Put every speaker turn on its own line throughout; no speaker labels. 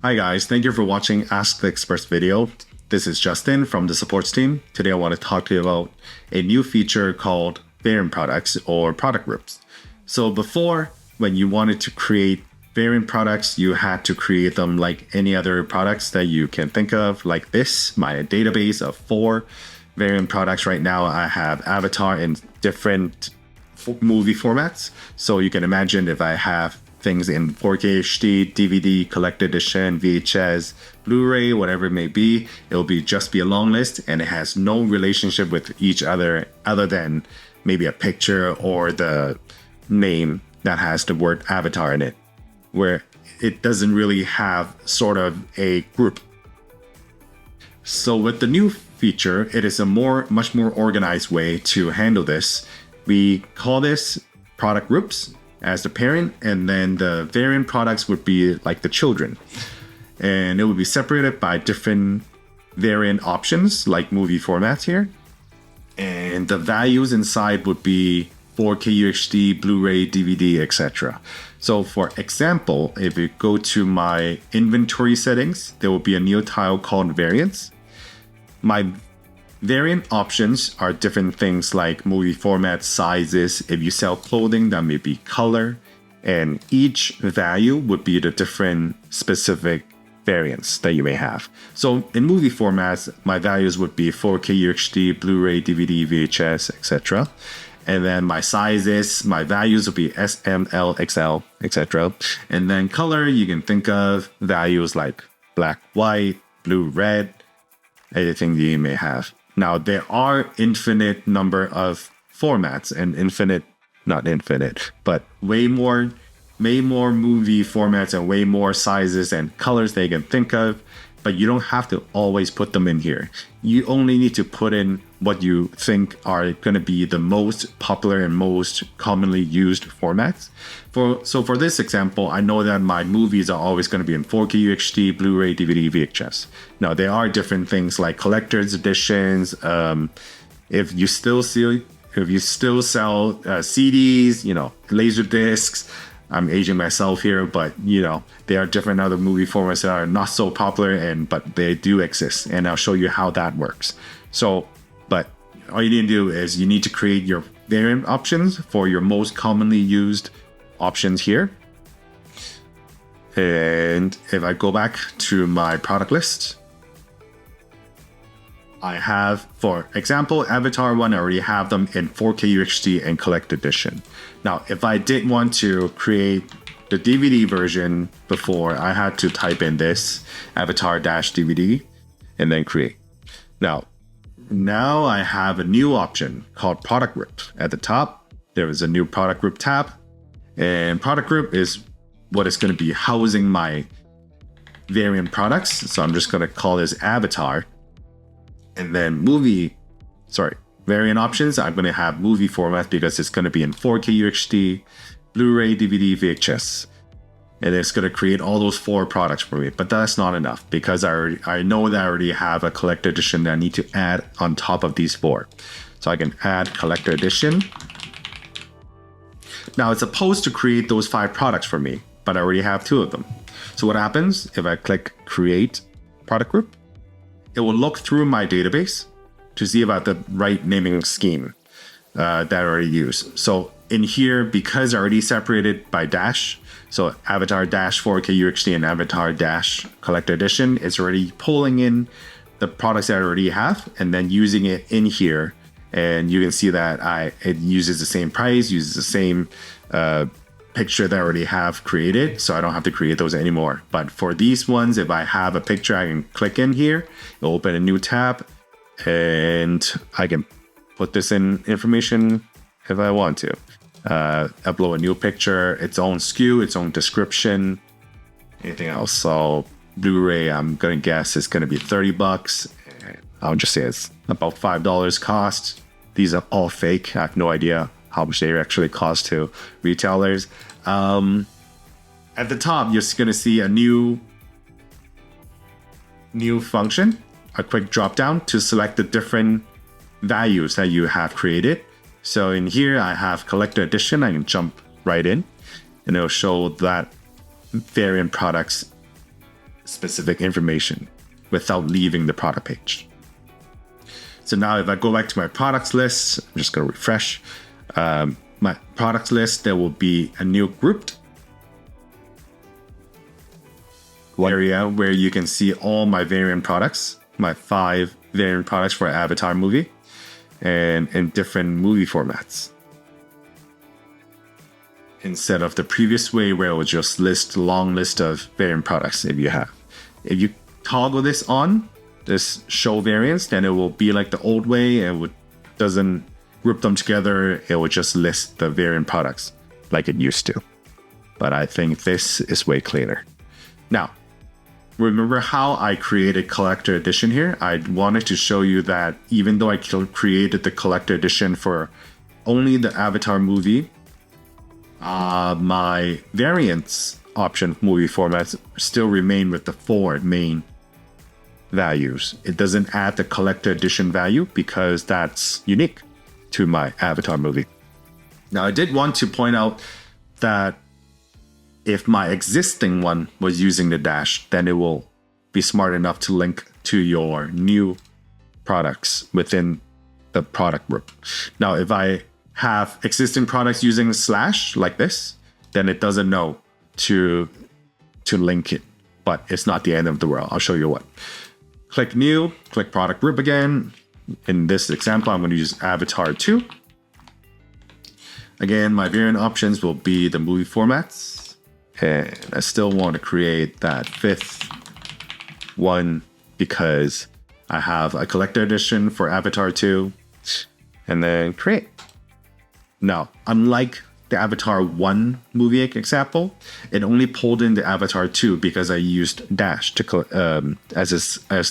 Hi guys, thank you for watching Ask the Experts video. This is Justin from the supports team. Today I want to talk to you about a new feature called variant products or product groups. So before, when you wanted to create variant products, you had to create them like any other products that you can think of, like this, my database of 4 variant products. Right now I have Avatar in different movie formats. So you can imagine if I have things in 4K HD, DVD, collector edition, VHS, Blu-ray, whatever it may be, it'll just be a long list, and it has no relationship with each other than maybe a picture or the name that has the word Avatar in it, where it doesn't really have sort of a group. So with the new feature, it is a much more organized way to handle this. We call this product groups as the parent, and then the variant products would be like the children. And it would be separated by different variant options like movie formats here. And the values inside would be 4K UHD, Blu-ray, DVD, etc. So for example, if you go to my inventory settings, there will be a new tile called variants. My variant options are different things like movie formats, sizes. If you sell clothing, that may be color, and each value would be the different specific variants that you may have. So in movie formats, my values would be 4K UHD, Blu-ray, DVD, VHS, etc. And then my sizes, my values will be S, M, L, XL, etc. And then color, you can think of values like black, white, blue, red, anything you may have. Now, there are infinite number of formats and way more movie formats and way more sizes and colors that you can think of, but you don't have to always put them in here. You only need to put in what you think are going to be the most popular and most commonly used formats. So for this example, I know that my movies are always going to be in 4K UHD, Blu-ray, DVD, VHS. Now there are different things like collector's editions. If you still sell CDs, laser discs. I'm aging myself here, but there are different other movie formats that are not so popular, but they do exist, and I'll show you how that works. So, but all you need to do is you need to create your variant options for your most commonly used options here. And if I go back to my product list, I have, for example, Avatar 1, I already have them in 4K UHD and Collect Edition. Now, if I did want to create the DVD version before, I had to type in this Avatar-DVD and then create. Now I have a new option called Product Group. At the top, there is a new Product Group tab, and Product Group is what is going to be housing my variant products. So I'm just going to call this Avatar. And then variant options, I'm going to have movie format because it's going to be in 4K UHD, Blu-ray, DVD, VHS. And it's going to create all those 4 products for me. But that's not enough because I know that I already have a collector edition that I need to add on top of these 4. So I can add collector edition. Now it's supposed to create those 5 products for me, but I already have 2 of them. So what happens if I click create product group? It will look through my database to see about the right naming scheme that I already use. So in here, because I already separated by dash, so Avatar dash 4K UHD and Avatar dash Collector Edition, it's already pulling in the products that I already have and then using it in here. And you can see that it uses the same price, uses the same picture that I already have created, so I don't have to create those anymore. But for these ones, if I have a picture, I can click in here, it'll open a new tab, and I can put this in information if I want to. Upload a new picture, its own SKU, its own description, anything else. So Blu-ray, I'm gonna guess it's gonna be $30. I'll just say it's about $5 cost. These are all fake. I have no idea how much they actually cost to retailers. At the top, you're going to see a new function, a quick drop down to select the different values that you have created. So in here, I have Collector Edition. I can jump right in and it'll show that variant products specific information without leaving the product page. So now if I go back to my products list, I'm just going to refresh my products list. There will be a new grouped area where you can see all my variant products, my 5 variant products for Avatar movie, and in different movie formats. Instead of the previous way where it would just list a long list of variant products if you toggle this on, this show variants, then it will be like the old way. It doesn't group them together. It will just list the variant products like it used to. But I think this is way cleaner. Now, remember how I created collector edition here? I wanted to show you that even though I created the collector edition for only the Avatar movie, my variants option movie formats still remain with the 4 main values. It doesn't add the collector edition value because that's unique to my Avatar movie. Now, I did want to point out that if my existing one was using the dash, then it will be smart enough to link to your new products within the product group. Now, if I have existing products using / like this, then it doesn't know to link it, but it's not the end of the world. I'll show you what. Click new, click product group again. In this example, I'm going to use Avatar 2. Again, my variant options will be the movie formats. And I still want to create that 5th one because I have a collector edition for Avatar 2. And then create. Now, unlike the Avatar 1 movie example, it only pulled in the Avatar 2 because I used dash to as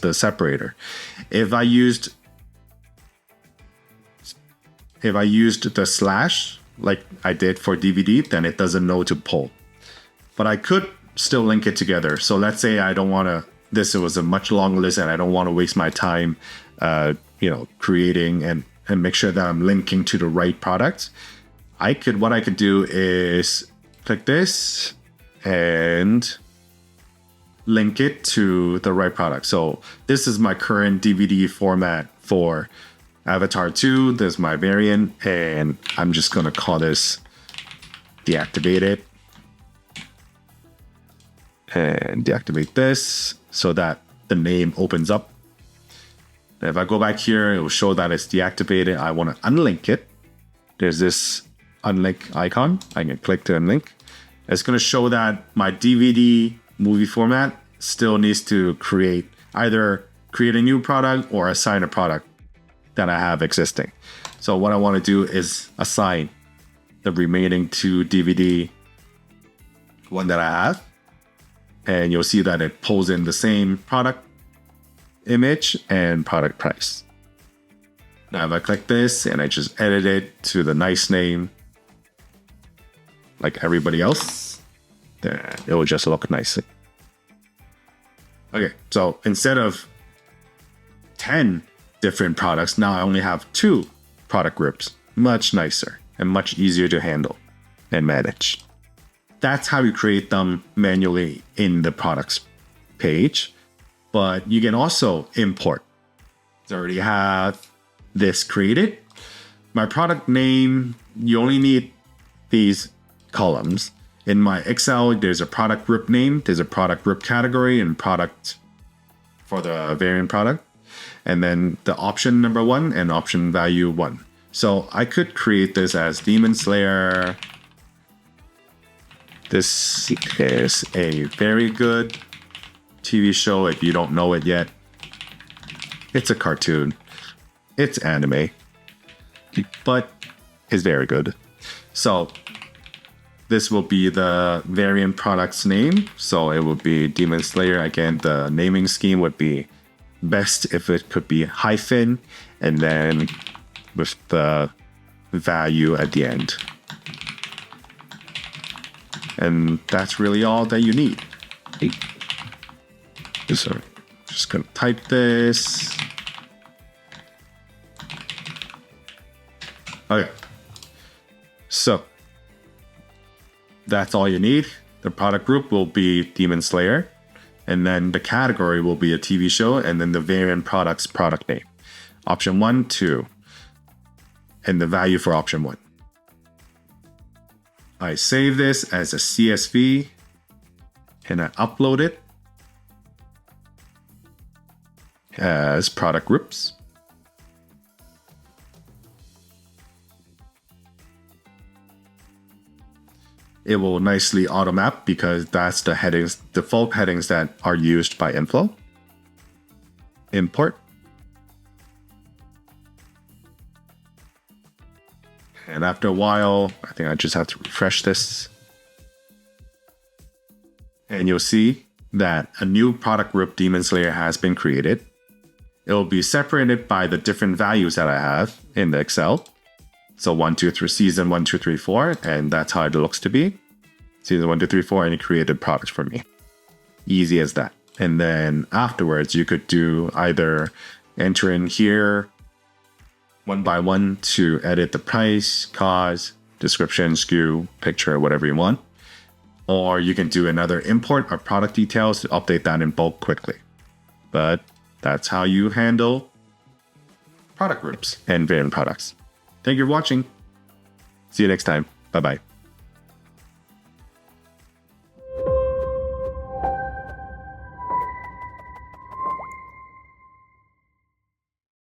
the separator. If I used the / like I did for DVD, then it doesn't know to pull. But I could still link it together. So let's say I don't want to. This was a much longer list, and I don't want to waste my time, creating and make sure that I'm linking to the right products. What I could do is click this and link it to the right product. So this is my current DVD format for Avatar 2. This is my variant, and I'm just going to call this deactivated. And deactivate this so that the name opens up. If I go back here, it will show that it's deactivated. I want to unlink it. There's this unlink icon. I can click to unlink. It's going to show that my DVD movie format still needs to either create a new product or assign a product that I have existing. So what I want to do is assign the remaining 2 DVD one that I have. And you'll see that it pulls in the same product image and product price. Now if I click this and I just edit it to the nice name like everybody else, then it will just look nicely. Okay, so instead of 10 different products, now I only have 2 product groups. Much nicer and much easier to handle and manage. That's how you create them manually in the products page. But you can also import. I already have this created. My product name, you only need these columns. In my Excel, there's a product group name, there's a product group category, and product for the variant product. And then the option number 1 and option value 1. So I could create this as Demon Slayer. This is a very good TV show if you don't know it yet. It's a cartoon. It's anime. But it's very good. So this will be the variant product's name. So it will be Demon Slayer. Again, the naming scheme would be best if it could be hyphen and then with the value at the end. And that's really all that you need. So just gonna type this. Okay. So that's all you need. The product group will be Demon Slayer. And then the category will be a TV show, and then the variant products product name. Option 1, 2, and the value for option 1. I save this as a CSV and I upload it as product groups. It will nicely auto map because that's the headings, default headings that are used by inFlow. Import. And after a while, I think I just have to refresh this. And you'll see that a new product group Demon Slayer has been created. It will be separated by the different values that I have in the Excel. So 1, 2, 3, season 1, 2, 3, 4, and that's how it looks to be. Season 1, 2, 3, 4, and it created products for me. Easy as that. And then afterwards, you could do either enter in here one by one to edit the price, cost, description, SKU, picture, whatever you want. Or you can do another import of product details to update that in bulk quickly. But that's how you handle product groups and variant products. Thank you for watching. See you next time. Bye-bye.